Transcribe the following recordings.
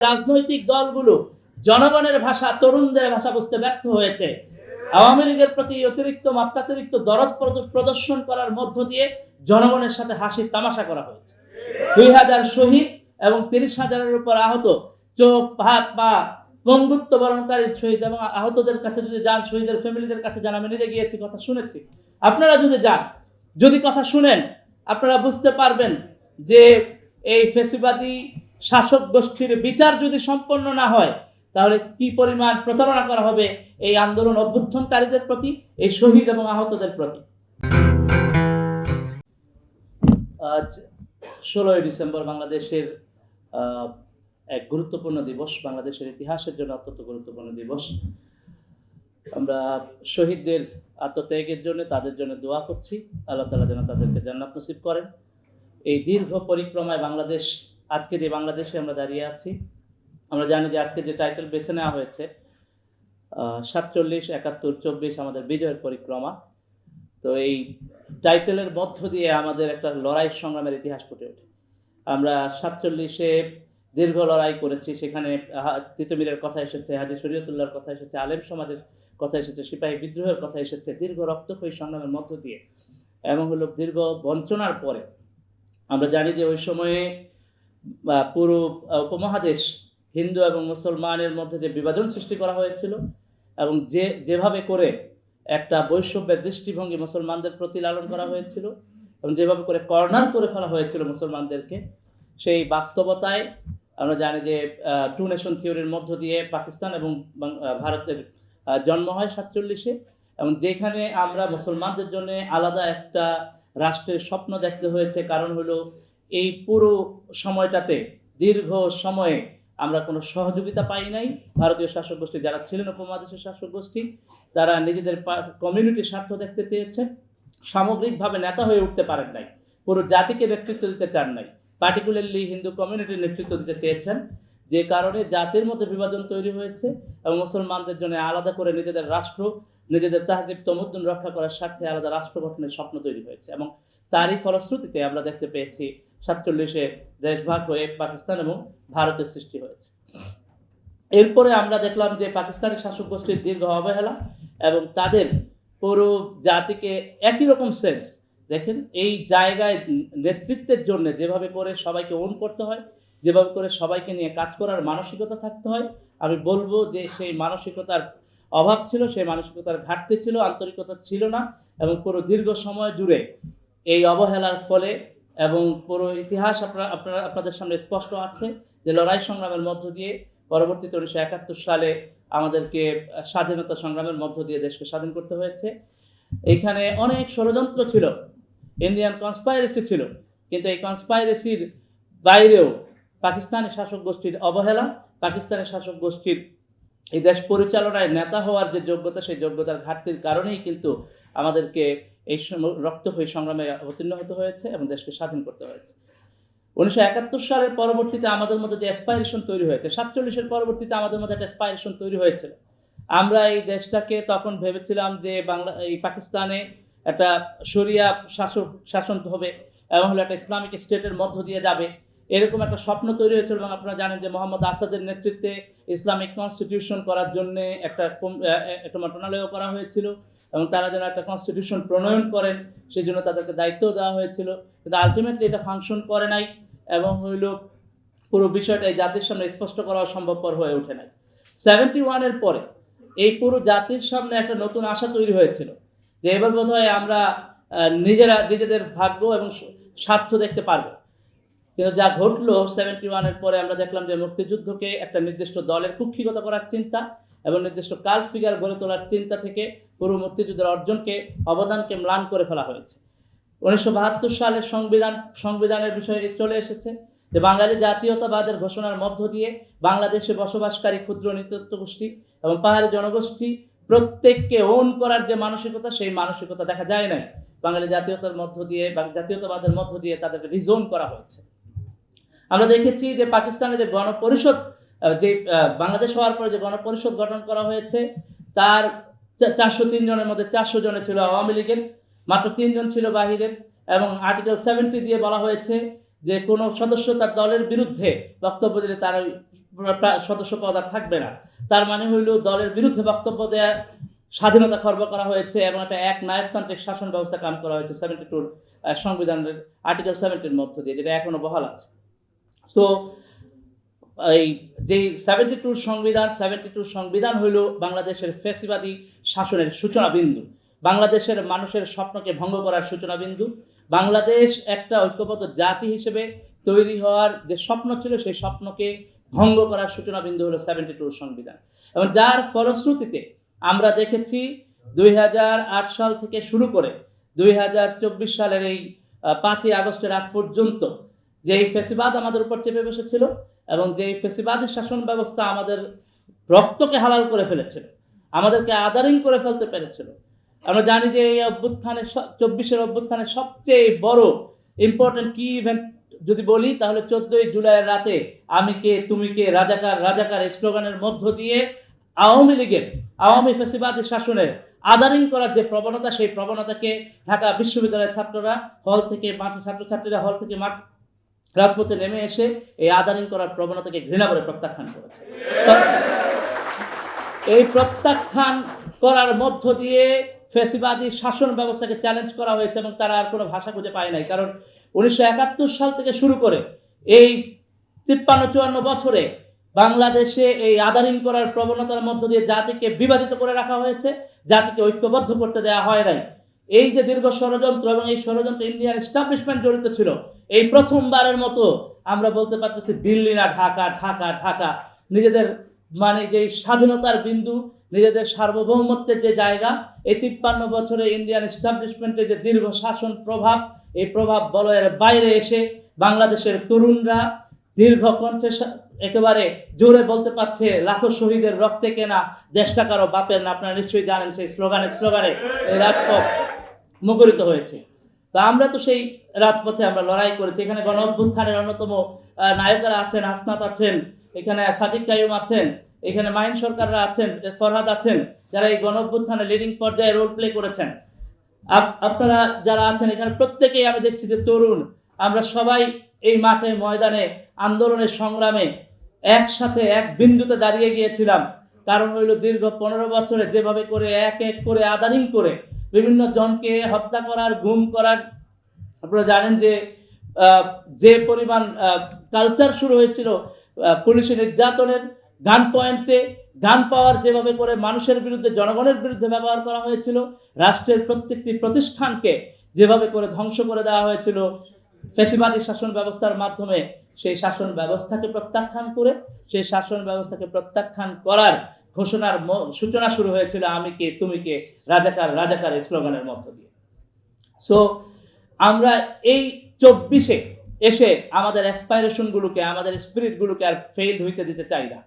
রাজনৈতিক দলগুলো জনগণের ভাষা, তরুণদের ভাষা বুঝতে ব্যর্থ হয়েছে। আওয়ামী লীগের প্রতি অতিরিক্ত মাত্রাতিরিক্ত দরদ প্রদর্শন করার মধ্য দিয়ে জনগণের সাথে হাসির তামাশা করা হয়েছে। 2000 শহীদ এবং 30,000-এর উপর আহত, চোখ হাত পা বন্ধুত্ব বরণকারী শহীদ এবং আহতদের কাছে যদি যান, শহীদের ফ্যামিলিদের কাছে যান, আমি নিজে গিয়েছি, কথা শুনেছি। আপনারা যদি যান, যদি কথা শুনেন, আপনারা বুঝতে পারবেন যে এই ফ্যাসিবাদী শাসক গোষ্ঠীর বিচার যদি সম্পন্ন না হয়, তাহলে কি পরিমাণ প্রতারণা করা হবে এই আন্দোলন অভ্যুত্থানকারীদের প্রতি, এই শহীদ এবং আহতদের প্রতি। আজ 16 ডিসেম্বর বাংলাদেশের এক গুরুত্বপূর্ণ দিবস, বাংলাদেশের ইতিহাসের জন্য অত্যন্ত গুরুত্বপূর্ণ দিবস। আমরা শহীদদের আত্মত্যাগের জন্য, তাদের জন্য দোয়া করছি, আল্লাহ তাআলা যেন তাদেরকে জান্নাত নসিব করেন। এই দীর্ঘ পরিক্রমায় বাংলাদেশ, আজকে যে বাংলাদেশে আমরা দাঁড়িয়ে আছি, আমরা জানি যে আজকে যে টাইটেল বেছে নেওয়া হয়েছে 47, 71, 24 আমাদের বিজয়ের পরিক্রমা। তো এই টাইটেলের মধ্য দিয়ে আমাদের একটা লড়াই সংগ্রামের ইতিহাস ফুটে ওঠে। আমরা 47-এ দীর্ঘ লড়াই করেছি, সেখানে তিতুমীরের কথা এসেছে, হাজী শরীয়তুল্লাহর কথা এসেছে, আলেম সমাজের কথা এসেছে, সিপাহী বিদ্রোহের কথা এসেছে। দীর্ঘ রক্তক্ষয়ী সংগ্রামের মধ্য দিয়ে এবং হলো দীর্ঘ বঞ্চনার পরে আমরা জানি যে ওই সময়ে পুরো উপমহাদেশ হিন্দু এবং মুসলমানের মধ্যে যে বিভাজন সৃষ্টি করা হয়েছিল এবং যেভাবে করে একটা বৈষম্যের দৃষ্টিভঙ্গি মুসলমানদের প্রতি লালন করা হয়েছিল এবং যেভাবে করে কর্নার করে ফেলা হয়েছিল মুসলমানদেরকে, সেই বাস্তবতায় আমরা জানি যে টু নেশন থিওরির মধ্য দিয়ে পাকিস্তান এবং ভারতের জন্ম হয় 47-এ, এবং যেখানে আমরা মুসলমানদের জন্য আলাদা একটা রাষ্ট্রের স্বপ্ন দেখতে হয়েছে। কারণ হলো এই পুরো সময়টাতে দীর্ঘ সময়ে আমরা কোনো সহযোগিতা পাই নাই। ভারতীয় শাসক গোষ্ঠী যারা ছিলেন উপমহাদেশের শাসক গোষ্ঠী, তারা নিজেদের কমিউনিটির স্বার্থ দেখতে চেয়েছেন, সামগ্রিকভাবে নেতা হয়ে উঠতে পারেন নাই, পুরো জাতিকে নেতৃত্ব দিতে চান নাই, পার্টিকুলারলি হিন্দু কমিউনিটির নেতৃত্ব দিতে চেয়েছেন, যে কারণে জাতির মধ্যে বিভাজন তৈরি হয়েছে এবং মুসলমানদের জন্য আলাদা করে নিজেদের রাষ্ট্র, নিজেদের তাহজিব তমদ্দুন রক্ষা করার স্বার্থে আলাদা রাষ্ট্র গঠনের স্বপ্ন তৈরি হয়েছে। এবং তারই ফলশ্রুতিতে আমরা দেখতে পেয়েছি 47-এ দেশ ভাগ হয়ে পাকিস্তান এবং ভারতের সৃষ্টি হয়েছে। এরপরে আমরা দেখলাম যে পাকিস্তানি শাসক গোষ্ঠীর দীর্ঘ অবহেলা এবং তাদের পুরো জাতিকে একই রকম সেন্স, দেখেন এই জায়গায় নেতৃত্বের জন্য যেভাবে করে সবাইকে ওন করতে হয়, যেভাবে করে সবাইকে নিয়ে কাজ করার মানসিকতা থাকতে হয়, আমি বলবো যে সেই মানসিকতার অভাব ছিল, সেই মানসিকতার ঘাটতি ছিল, আন্তরিকতা ছিল না। এবং পুরো দীর্ঘ সময় জুড়ে এই অবহেলার ফলে এবং পুরো ইতিহাস আপনাদের সামনে স্পষ্ট আছে যে লড়াই সংগ্রামের মধ্য দিয়ে পরবর্তীতে 1971 সালে আমাদেরকে স্বাধীনতা সংগ্রামের মধ্য দিয়ে দেশকে স্বাধীন করতে হয়েছে। এইখানে অনেক ষড়যন্ত্র ছিল, ইন্ডিয়ান কনস্পাইরেসি ছিল, কিন্তু এই কনস্পাইরেসির বাইরেও পাকিস্তানি শাসক গোষ্ঠীর অবহেলা, পাকিস্তানি শাসক গোষ্ঠীর এই দেশ পরিচালনায় নেতা হওয়ার যে যোগ্যতা, সেই যোগ্যতার ঘাটতির কারণেই কিন্তু আমাদেরকে এই রক্তক্ষয়ী সংগ্রামে অবতীর্ণ হতে হয়েছে এবং দেশকে স্বাধীন করতে হয়েছে। 1971 সালের পরবর্তীতে আমাদের মধ্যে যে অ্যাসপাইরেশন তৈরি হয়েছে, 47-এর পরবর্তীতে আমাদের মধ্যে একটা অ্যাসপাইরেশন তৈরি হয়েছিল। আমরা এই দেশটাকে তখন ভেবেছিলাম যে এই পাকিস্তানে একটা শরিয়া শাসন হবে এবং হলো একটা ইসলামিক স্টেটের মধ্য দিয়ে যাবে, এরকম একটা স্বপ্ন তৈরি হয়েছিল। এবং আপনারা জানেন যে মোহাম্মদ আসাদের নেতৃত্বে ইসলামিক কনস্টিটিউশন করার জন্য একটা মন্ত্রণালয় করা হয়েছিল এবং তারা যেন একটা কনস্টিটিউশন প্রণয়ন করেন সেই জন্য তাদেরকে দায়িত্ব দেওয়া হয়েছিল, কিন্তু আলটিমেটলি এটা ফাংশন করে নাই এবং হইল পুরো বিষয়টা এই জাতির সামনে স্পষ্ট করা সম্ভবপর হয়ে ওঠে নাই। 71-এর পরে এই পুরো জাতির সামনে একটা নতুন আশা তৈরি হয়েছিল যে এবার বোধহয় আমরা নিজেদের ভাগ্য এবং স্বার্থ দেখতে পারবো। কিন্তু যা ঘটলো 71-এর পরে আমরা দেখলাম যে মুক্তিযুদ্ধকে একটা নির্দিষ্ট দলের কুক্ষিগত করার চিন্তা এবং নির্দিষ্ট কাল্ট ফিগার গড়ে তোলার চিন্তা থেকে পুরো মুক্তিযুদ্ধের অবদানকে ম্লান করে ফেলা হয়েছে। 1972 সালের সংবিধানের বিষয়ে চলে এসেছে যে বাঙালি জাতীয়তাবাদের ঘোষণার মধ্য দিয়ে বাংলাদেশে বসবাসকারী ক্ষুদ্র নৃতত্ব গোষ্ঠী এবং পাহাড়ি জনগোষ্ঠী প্রত্যেককে ওন করার যে মানসিকতা, সেই মানসিকতা দেখা যায় না। বাঙালি জাতীয়তাবাদের মধ্য দিয়ে তাদেরকে রিজোন করা হয়েছে। আমরা দেখেছি যে পাকিস্তানে যে গণপরিষদ, যে বাংলাদেশ হওয়ার পরে যে গণপরিষদ গঠন করা হয়েছে, তার 403 জনের মধ্যে 400 জনে ছিল আওয়ামী লীগের, মাত্র 3 জন ছিল বাহিরের। এবং আর্টিকেল 70 দিয়ে বলা হয়েছে যে কোনো সদস্য তার দলের বিরুদ্ধে বক্তব্য দিলে তার সদস্য পদ আর থাকবে না। তার মানে হইল দলের বিরুদ্ধে বক্তব্য দেওয়ার স্বাধীনতা খর্ব করা হয়েছে এবং একটা এক নায়কতান্ত্রিক শাসন ব্যবস্থা কাম করা হয়েছে 72 সংবিধানের আর্টিকেল 70 মধ্য দিয়ে, যেটা এখনো বহাল আছে। সো এই যে 72 সংবিধান হইল বাংলাদেশের ফ্যাসিবাদী শাসনের সূচনা বিন্দু, বাংলাদেশের মানুষের স্বপ্নকে ভঙ্গ করার সূচনা বিন্দু। বাংলাদেশ একটা ঐক্যবদ্ধ জাতি হিসেবে তৈরি হওয়ার যে স্বপ্ন ছিল, সেই স্বপ্নকে ভঙ্গ করার সূচনা বিন্দু হলো 72 সংবিধান। এবং যার ফলশ্রুতিতে আমরা দেখেছি 2008 সাল থেকে শুরু করে 2024 সালের এই 5ই আগস্টের আগ পর্যন্ত যেই ফ্যাসিবাদ আমাদের উপর চেপে বসেছিল এবং যেই ফ্যাসিবাদী শাসন ব্যবস্থা আমাদের রক্তকে হালাল করে ফেলেছিল, আমাদেরকে আদারিং করে ফেলতে পেরেছিল। আমরা জানি যে এই অভ্যুত্থানের 24-এর অভ্যুত্থানের সবচেয়ে বড় ইম্পর্টেন্ট কি ইভেন্ট যদি বলি, তাহলে 14ই জুলাইয়ের রাতে আমি কে তুমি কে রাজাকার রাজাকার এই স্লোগানের মধ্য দিয়ে আওয়ামী লীগের আওয়ামী ফ্যাসিবাদী শাসনের আদারিং করার যে প্রবণতা, সেই প্রবণতাকে ঢাকা বিশ্ববিদ্যালয়ের ছাত্ররা হল থেকে মাঠ, ছাত্রছাত্রীরা হল থেকে মাঠ রাজপথে নেমে এসে এই আদারিং করার প্রবণতাকে ঘৃণা করে প্রত্যাখ্যান করেছে। এই প্রত্যাখ্যান করার মধ্য দিয়ে ফ্যাসিবাদী শাসন ব্যবস্থাকে চ্যালেঞ্জ করা হয়েছে এবং তারা আর কোনো ভাষা খুঁজে পায় নাই। কারণ 1971 সাল থেকে শুরু করে এই 53-54 বছরে বাংলাদেশে এই আদারিং করার প্রবণতার মধ্য দিয়ে জাতিকে বিভাজিত করে রাখা হয়েছে, জাতিকে ঐক্যবদ্ধ করতে দেওয়া হয় নাই। এই যে দীর্ঘ ষড়যন্ত্র এবং এই ষড়যন্ত্র ইন্ডিয়ান এস্টাবলিশমেন্ট জড়িত ছিল, এই প্রথমবারের মতো আমরা বলতে পারতেছি দিল্লি না ঢাকা, ঢাকা ঢাকা, নিজেদের মানে যে স্বাধীনতার বিন্দু, নিজেদের সার্বভৌমত্বের যে জায়গা, এই 53 বছরে ইন্ডিয়ান এস্টাবলিশমেন্টের যে দীর্ঘ শাসন প্রভাব, এই প্রভাব বলয়ের বাইরে এসে বাংলাদেশের তরুণরা দীর্ঘ কণ্ঠে একেবারে জোরে বলতে পারছে, লাখো শহীদের রক্তে কেনা দেশটা কারো বাপের না। আপনারা নিশ্চয়ই জানেন সেই স্লোগানে এই রাজপথ মুখরিত হয়েছে। তো আমরা তো সেই রাজপথে আমরা লড়াই করেছি। এখানে গণ অভ্যুত্থানের অন্যতম নায়করা আছেন, আসনাত আছেন, এখানে সাদিক কাইয়ুম আছেন, এখানে মাইন সরকাররা আছেন, ফরহাদ আছেন, যারা এই গণ অভ্যুত্থানে লিডিং পর্যায়ে রোল প্লে করেছেন। আপনারা যারা আছেন এখানে প্রত্যেকেই আমি দেখছি যে তরুণ। আমরা সবাই এই মাঠে ময়দানে আন্দোলনের সংগ্রামে একসাথে এক বিন্দুতে দাঁড়িয়ে গিয়েছিলাম। কারণ হইল দীর্ঘ 15 বছরে যেভাবে করে এক এক করে আদারিং করে বিভিন্ন জনকে হত্যা করার, গুম করার, আপনারা জানেন যে যে পরিমাণ কালচার শুরু হয়েছিল পুলিশি নির্যাতনের, গান পয়েন্টে গান পাওয়ার যেভাবে করে মানুষের বিরুদ্ধে, জনগণের বিরুদ্ধে ব্যবহার করা হয়েছিল, রাষ্ট্রের প্রত্যেকটি প্রতিষ্ঠানকে যেভাবে করে ধ্বংস করে দেওয়া হয়েছিল ফ্যাসিবাদী শাসন ব্যবস্থার মাধ্যমে, সেই শাসন ব্যবস্থাকে প্রত্যাখ্যান করে, সেই শাসন ব্যবস্থাকে প্রত্যাখ্যান করার ঘোষণার সূচনা শুরু হয়েছিল আমি কে তুমি কে রাজাকার রাজাকার এই স্লোগানের মধ্য দিয়ে। সো আমরা এই 24-এ এসে আমাদের অ্যাসপাইরেশনগুলোকে, আমাদের স্পিরিটগুলোকে আর ফেইল্ড হইতে দিতে চাই না।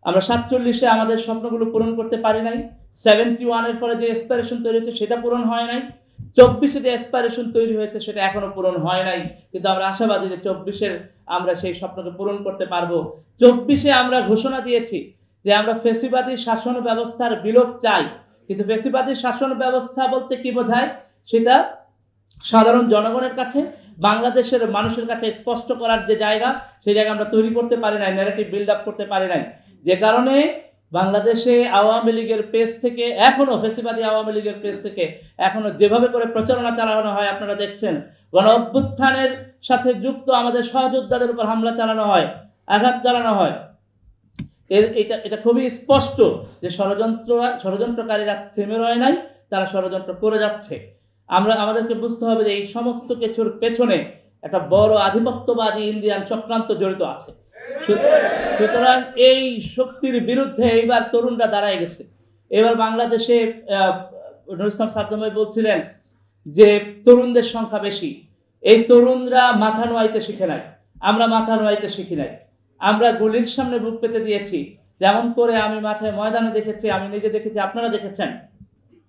আমরা 47-এ আমাদের স্বপ্নগুলো পূরণ করতে পারি নাই, 71-এর ফলে যে অ্যাসপাইরেশন তৈরি হয়েছে সেটা পূরণ হয় নাই, 24-এ যে অ্যাসপাইরেশন তৈরি হয়েছে সেটা এখনো পূরণ হয় নাই। কিন্তু আমরা আশাবাদী যে 24-এর আমরা সেই স্বপ্নকে পূরণ করতে পারবো। 24-এ আমরা ঘোষণা দিয়েছি যে আমরা ফ্যাসিবাদী শাসন ব্যবস্থার বিলোপ চাই। কিন্তু ফ্যাসিবাদী শাসন ব্যবস্থা বলতে কি বোঝায় সেটা সাধারণ জনগণের কাছে, বাংলাদেশের মানুষের কাছে স্পষ্ট করার যে জায়গা, সেই জায়গা আমরা তৈরি করতে পারি নাই, ন্যারেটিভ বিল্ড আপ করতে পারি নাই। যে কারণে বাংলাদেশে আওয়ামী লীগের পেজ থেকে এখনো, ফ্যাসিবাদী আওয়ামী লীগের পেজ থেকে এখনো যেভাবে করে প্রচারণা চালানো হয়, আপনারা দেখছেন, গণ অভ্যুত্থানের সাথে যুক্ত আমাদের সহযোদ্ধাদের উপর হামলা চালানো হয়, আঘাত চালানো হয়। এটা খুবই স্পষ্ট যে ষড়যন্ত্রকারীরা থেমে রয় নাই, তারা ষড়যন্ত্র করে যাচ্ছে। আমাদেরকে বুঝতে হবে যে এই সমস্ত কিছুর পেছনে একটা বড় আধিপত্যবাদী ইন্ডিয়ান চক্রান্ত জড়িত আছে। সুতরাং এই শক্তির বিরুদ্ধে এইবার তরুণরা দাঁড়ায় গেছে। এবার বাংলাদেশে নুরুল ইসলাম সাদ্দাম ভাই বলছিলেন যে তরুণদের সংখ্যা বেশি। এই তরুণরা মাথা নোয়াইতে শিখে নাই, আমরা মাথা নোয়াইতে শিখি নাই। আমরা গুলির সামনে বুক পেতে দিয়েছি, যেমন করে আমি মাঠে ময়দানে দেখেছি, আমি নিজে দেখেছি, আপনারা দেখেছেন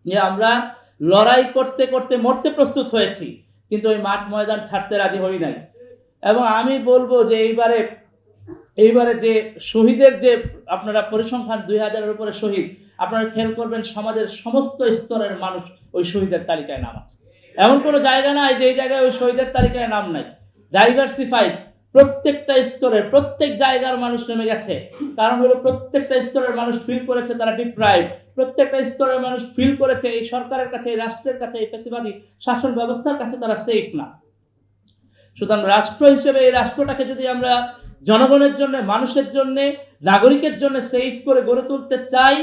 যে আমরা লড়াই করতে করতে মরতে প্রস্তুত হয়েছি, কিন্তু ওই মাঠ ময়দান ছাড়তে রাজি হই নাই। এবং আমি বলবো যে এইবারে যে শহীদের যে আপনারা পরিসংখ্যান 2000-এর উপরে শহীদ, আপনারা খেয়াল করবেন সমাজের সমস্ত স্তরের মানুষ ওই শহীদের তালিকায় নাম আছে। এমন কোনো জায়গা নাই যে এই জায়গায় ওই শহীদের তালিকায় নাম নাই। ডাইভার্সিফাইড, প্রত্যেকটা স্তরের প্রত্যেক জায়গার মানুষ নেমে গেছে। কারণ হলো প্রত্যেকটা স্তরের মানুষ ফিল করেছে তারা ডিপ্রাইভ, প্রত্যেকটা স্তরের মানুষ ফিল করেছে এই সরকারের কাছে, এই রাষ্ট্রের কাছে, এই ফ্যাসিবাদী শাসন ব্যবস্থার কাছে তারা সেফ না। সুতরাং রাষ্ট্র হিসেবে এই রাষ্ট্রটাকে যদি আমরা জনগণের জন্য, মানুষের জন্য, নাগরিকের জন্য সেফ করে গড়ে তুলতে চাই,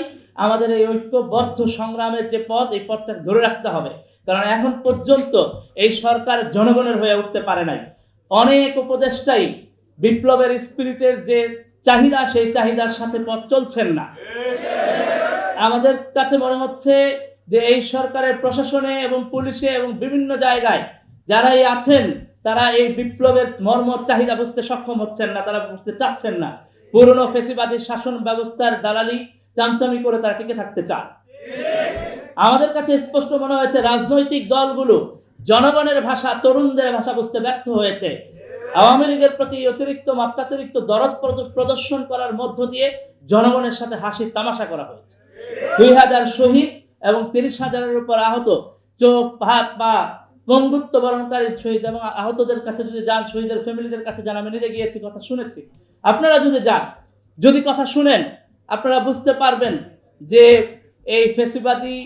আমাদের এই ঐক্যবদ্ধ সংগ্রামের যে পথ, এই পথটা ধরে রাখতে হবে। কারণ এখন পর্যন্ত এই সরকার জনগণের হয়ে উঠতে পারে নাই। অনেক উপদেষ্টাই বিপ্লবের স্পিরিটের যে চাহিদা, সেই চাহিদার সাথে পথ চলছেন না। আমাদের কাছে মনে হচ্ছে যে এই সরকারের প্রশাসনে এবং পুলিশে এবং বিভিন্ন জায়গায় যারাই আছেন তারা এই বিপ্লবের মর্ম চাহিদা বুঝতে সক্ষম হচ্ছেন না, তারা বুঝতে চাচ্ছেন না। পুরনো ফ্যাসিবাদী শাসন ব্যবস্থার দালালি চামচামি করে তারা টিকে থাকতে চান। আমাদের কাছে স্পষ্ট মনে হয়েছে রাজনৈতিক দলগুলো জনগণের ভাষা, তরুণদের ভাষা বুঝতে ব্যর্থ হয়েছে। আওয়ামী লীগের প্রতি অতিরিক্ত মাত্রাতিরিক্ত দরদ প্রদর্শন করার মধ্য দিয়ে জনগণের সাথে হাসির তামাশা করা হয়েছে। 2000 শহীদ এবং 30,000-এর উপর আহত, চোখ, হাত, পা বন্ধুত্ব বরণকারী শহীদ এবং আহতদের কাছে যদি যান, শহীদের ফ্যামিলিদের কাছে যান, আমি নিজে গিয়েছি, কথা শুনেছি। আপনারা যদি যান, যদি কথা শুনেন, আপনারা বুঝতে পারবেন যে এই ফ্যাসিবাদী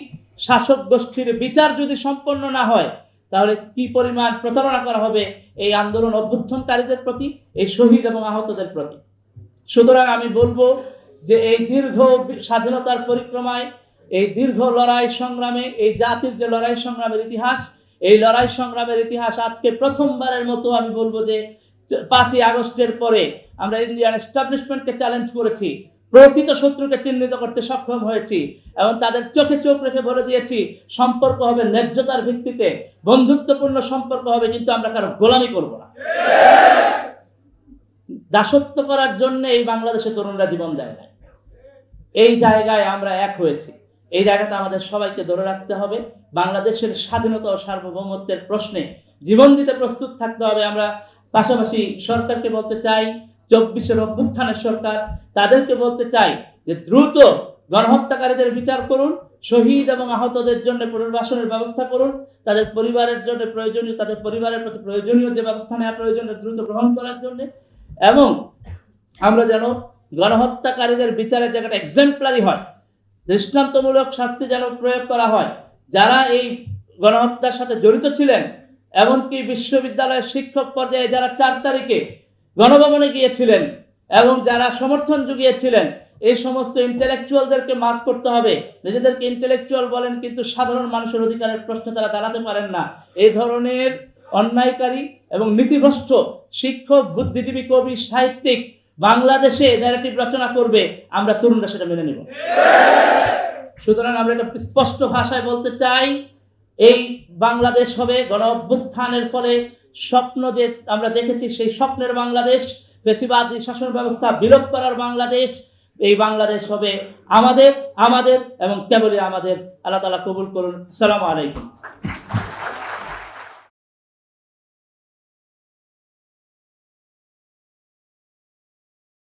শাসক গোষ্ঠীর বিচার যদি সম্পন্ন না হয় তাহলে কি পরিমাণ প্রতারণা করা হবে এই আন্দোলন অভ্যুত্থানকারীদের প্রতি, এই শহীদ এবং আহতদের প্রতি। সুতরাং আমি বলবো যে এই দীর্ঘ স্বাধীনতার পরিক্রমায়, এই দীর্ঘ লড়াই সংগ্রামে, এই জাতির যে লড়াই সংগ্রামের ইতিহাস, এই লড়াই সংগ্রামের ইতিহাস আজকে প্রথমবারের মতো আমি বলবো যে 5ই আগস্টের পরে আমরা ইন্ডিয়ান এস্টাবলিশমেন্টকে চ্যালেঞ্জ করেছি, প্রকৃত শত্রুকে চিহ্নিত করতে সক্ষম হয়েছি এবং তাদের চোখে চোখ রেখে বলে দিয়েছি সম্পর্ক হবে ন্যায্যতার ভিত্তিতে, বন্ধুত্বপূর্ণ সম্পর্ক হবে, কিন্তু আমরা কারো গোলামি করব না। দাসত্ব করার জন্য এই বাংলাদেশে তরুণরা জীবন দেয় না। এই জায়গায় আমরা এক হয়েছি, এই জায়গাটা আমাদের সবাইকে ধরে রাখতে হবে। বাংলাদেশের স্বাধীনতা ও সার্বভৌমত্বের প্রশ্নে জীবন দিতে প্রস্তুত থাকতে হবে। আমরা পাশাপাশি সরকারকে বলতে চাই, 24-এর অভ্যুত্থানের সরকার, তাদেরকে বলতে চাই যে দ্রুত গণহত্যাকারীদের বিচার করুন, শহীদ এবং আহতদের জন্য পুনর্বাসনের ব্যবস্থা করুন, তাদের পরিবারের জন্য প্রয়োজনীয়, তাদের পরিবারের প্রতি প্রয়োজনীয় যে ব্যবস্থা নেওয়া প্রয়োজন দ্রুত গ্রহণ করার জন্য, এবং আমরা যেন গণহত্যাকারীদের বিচারের জায়গাটা এক্সাম্পলারি হয়, দৃষ্টান্তমূলক শাস্তি যেন প্রয়োগ করা হয়। যারা এই গণহত্যার সাথে জড়িত ছিলেন, এমনকি বিশ্ববিদ্যালয়ের শিক্ষক পর্যায়ে যারা 4 তারিখে গণভবনে গিয়েছিলেন এবং যারা সমর্থন জুগিয়েছিলেন, এই সমস্ত ইন্টেলেকচুয়ালদেরকে মার্ক করতে হবে। নিজেদেরকে ইন্টেলেকচুয়াল বলেন, কিন্তু সাধারণ মানুষের অধিকারের প্রশ্নে তারা দাঁড়াতে পারেন না। এই ধরনের অন্যায়কারী এবং নীতিভ্রষ্ট শিক্ষক, বুদ্ধিজীবী, কবি, সাহিত্যিক বাংলাদেশে ন্যারেটিভ রচনা করবে, আমরা তরুণরা সেটা মেনে নেব। সুতরাং আমরা একটা স্পষ্ট ভাষায় বলতে চাই, এই বাংলাদেশ হবে গণ অভ্যুত্থানের ফলে স্বপ্ন যে আমরা দেখেছি, সেই স্বপ্নের বাংলাদেশ, ফ্যাসিবাদী শাসন ব্যবস্থা বিলোপ করার বাংলাদেশ। এই বাংলাদেশ হবে আমাদের এবং কেবলই আমাদের। আল্লাহ তাআলা কবুল করুন। আসসালামু আলাইকুম।